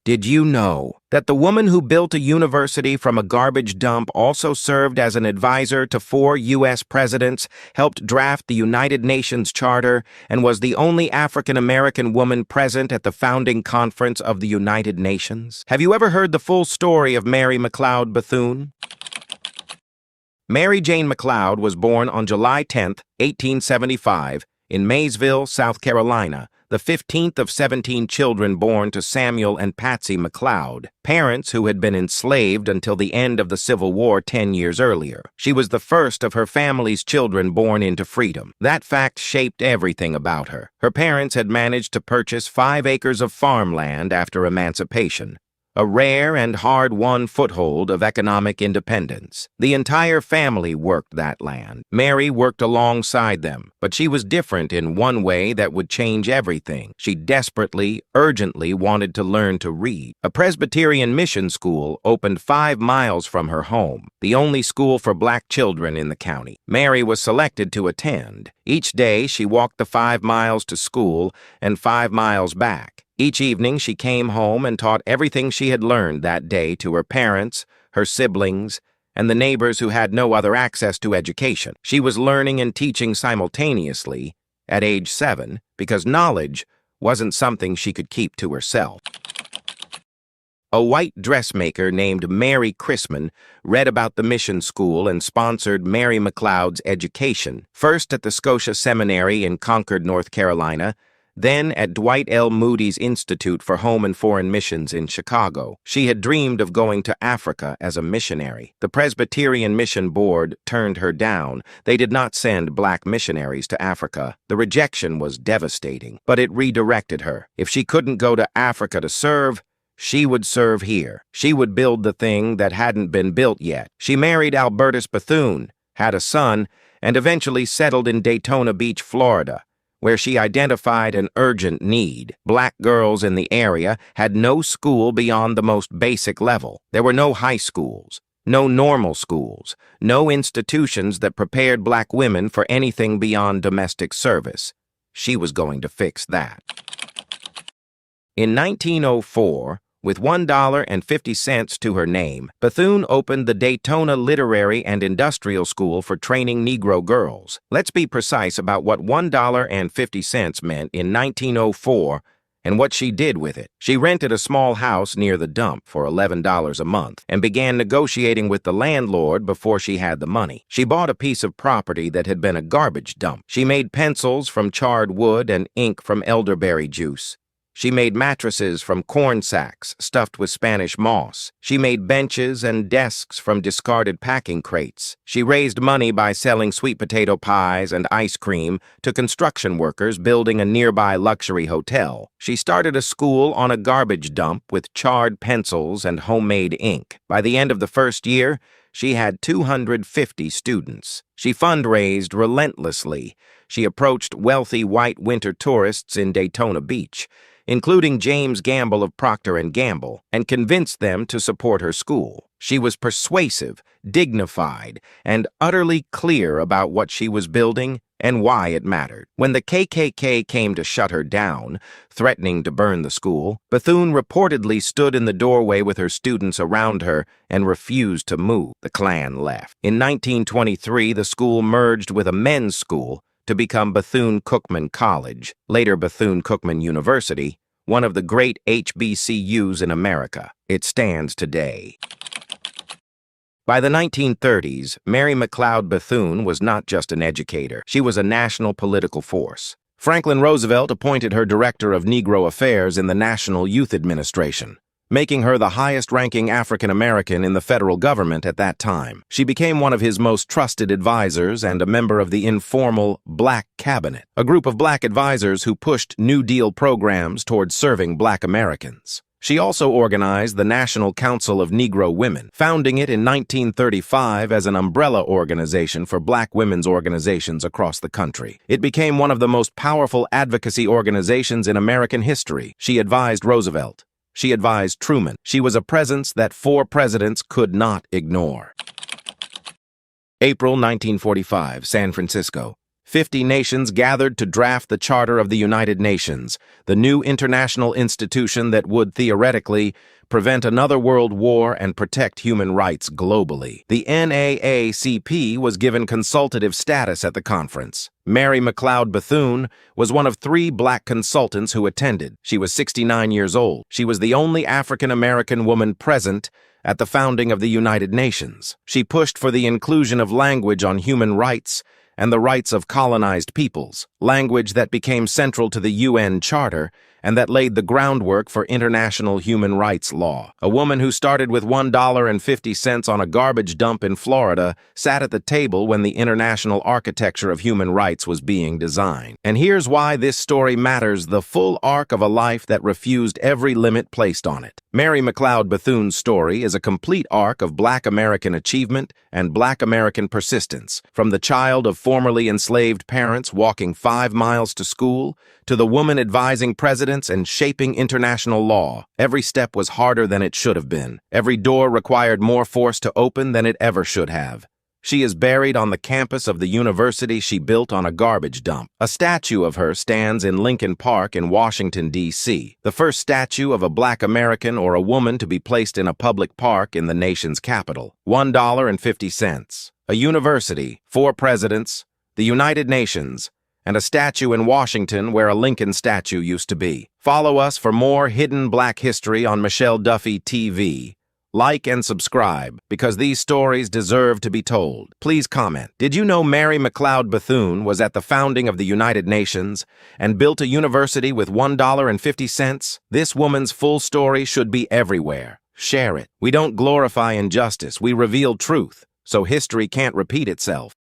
Did you know that the woman who built a university from a garbage dump also served as an advisor to 4 U.S. presidents, helped draft the United Nations Charter, and was the only African-American woman present at the founding conference of the United Nations? Have you ever heard the full story of Mary McLeod Bethune? Mary Jane McLeod was born on July 10, 1875, in Maysville, South Carolina, the 15th of 17 children born to Samuel and Patsy McLeod, parents who had been enslaved until the end of the Civil War 10 years earlier. She was the first of her family's children born into freedom. That fact shaped everything about her. Her parents had managed to purchase 5 acres of farmland after emancipation, a rare and hard-won foothold of economic independence. The entire family worked that land. Mary worked alongside them, but she was different in one way that would change everything. She desperately, urgently wanted to learn to read. A Presbyterian mission school opened 5 miles from her home, the only school for black children in the county. Mary was selected to attend. Each day, she walked the 5 miles to school and 5 miles back. Each evening, she came home and taught everything she had learned that day to her parents, her siblings, and the neighbors who had no other access to education. She was learning and teaching simultaneously at age 7 because knowledge wasn't something she could keep to herself. A white dressmaker named Mary Chrisman read about the mission school and sponsored Mary McLeod's education, first at the Scotia Seminary in Concord, North Carolina, then at Dwight L. Moody's Institute for Home and Foreign Missions in Chicago. She had dreamed of going to Africa as a missionary. The Presbyterian Mission Board turned her down. They did not send black missionaries to Africa. The rejection was devastating, but it redirected her. If she couldn't go to Africa to serve, she would serve here. She would build the thing that hadn't been built yet. She married Albertus Bethune, had a son, and eventually settled in Daytona Beach, Florida, where she identified an urgent need. Black girls in the area had no school beyond the most basic level. There were no high schools, no normal schools, no institutions that prepared black women for anything beyond domestic service. She was going to fix that. In 1904, with $1.50 to her name, Bethune opened the Daytona Literary and Industrial School for training Negro girls. Let's be precise about what $1.50 meant in 1904 and what she did with it. She rented a small house near the dump for $11 a month and began negotiating with the landlord before she had the money. She bought a piece of property that had been a garbage dump. She made pencils from charred wood and ink from elderberry juice. She made mattresses from corn sacks stuffed with Spanish moss. She made benches and desks from discarded packing crates. She raised money by selling sweet potato pies and ice cream to construction workers building a nearby luxury hotel. She started a school on a garbage dump with charred pencils and homemade ink. By the end of the first year, she had 250 students. She fundraised relentlessly. She approached wealthy white winter tourists in Daytona Beach, including James Gamble of Procter & Gamble, and convinced them to support her school. She was persuasive, dignified, and utterly clear about what she was building and why it mattered. When the KKK came to shut her down, threatening to burn the school, Bethune reportedly stood in the doorway with her students around her and refused to move. The Klan left. In 1923, the school merged with a men's school to become Bethune-Cookman College, later Bethune-Cookman University, one of the great HBCUs in America. It stands today. By the 1930s, Mary McLeod Bethune was not just an educator. She was a national political force. Franklin Roosevelt appointed her Director of Negro Affairs in the National Youth Administration, making her the highest-ranking African-American in the federal government at that time. She became one of his most trusted advisors and a member of the informal Black Cabinet, a group of black advisors who pushed New Deal programs towards serving black Americans. She also organized the National Council of Negro Women, founding it in 1935 as an umbrella organization for black women's organizations across the country. It became one of the most powerful advocacy organizations in American history. She advised Roosevelt. She advised Truman. She was a presence that 4 presidents could not ignore. April 1945, San Francisco. 50 nations gathered to draft the Charter of the United Nations, the new international institution that would, theoretically, prevent another world war and protect human rights globally. The NAACP was given consultative status at the conference. Mary McLeod Bethune was one of 3 black consultants who attended. She was 69 years old. She was the only African-American woman present at the founding of the United Nations. She pushed for the inclusion of language on human rights and the rights of colonized peoples, language that became central to the UN Charter and that laid the groundwork for international human rights law. A woman who started with $1.50 on a garbage dump in Florida sat at the table when the international architecture of human rights was being designed. And here's why this story matters: the full arc of a life that refused every limit placed on it. Mary McLeod Bethune's story is a complete arc of Black American achievement and Black American persistence, from the child of formerly enslaved parents walking 5 miles to school to the woman advising presidents and shaping international law. Every step was harder than it should have been. Every door required more force to open than it ever should have. She is buried on the campus of the university she built on a garbage dump. A statue of her stands in Lincoln Park in Washington, D.C., the first statue of a Black American or a woman to be placed in a public park in the nation's capital. $1.50. A university, 4 presidents, the United Nations, and a statue in Washington where a Lincoln statue used to be. Follow us for more hidden Black history on Michelle Duffy TV. Like and subscribe, because these stories deserve to be told. Please comment. Did you know Mary McLeod Bethune was at the founding of the United Nations and built a university with $1.50? This woman's full story should be everywhere. Share it. We don't glorify injustice, we reveal truth, so history can't repeat itself.